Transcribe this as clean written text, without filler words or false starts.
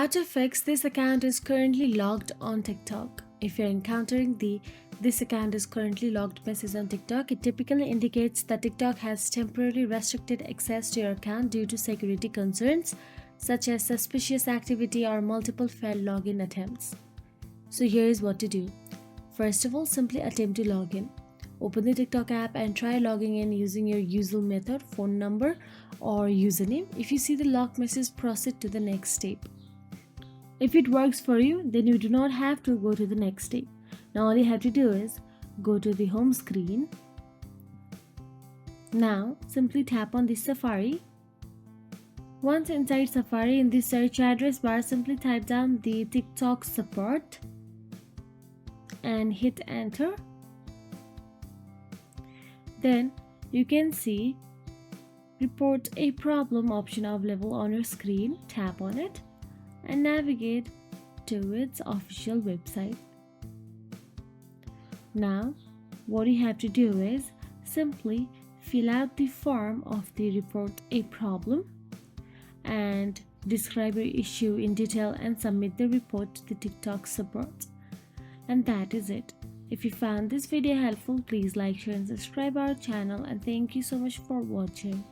How to fix this account is currently logged on TikTok. If you're encountering the this account is currently logged message on TikTok, it typically indicates that TikTok has temporarily restricted access to your account due to security concerns such as suspicious activity or multiple failed login attempts. So here is what to do. First of all, simply attempt to log in. Open the TikTok app and try logging in using your usual method, phone number or username. If you see the lock message, proceed to the next step. If it works for you, then you do not have to go to the next step. Now all you have to do is go to the home screen. Now simply tap on the Safari. Once inside Safari, in the search address bar, simply type down the TikTok support and hit enter. Then you can see report a problem option available on your screen. Tap on it and navigate to its official website. Now what you have to do is simply fill out the form of the report a problem and describe your issue in detail and submit the report to the TikTok support. And that is it. If you found this video helpful, please like, share and subscribe our channel, and thank you so much for watching.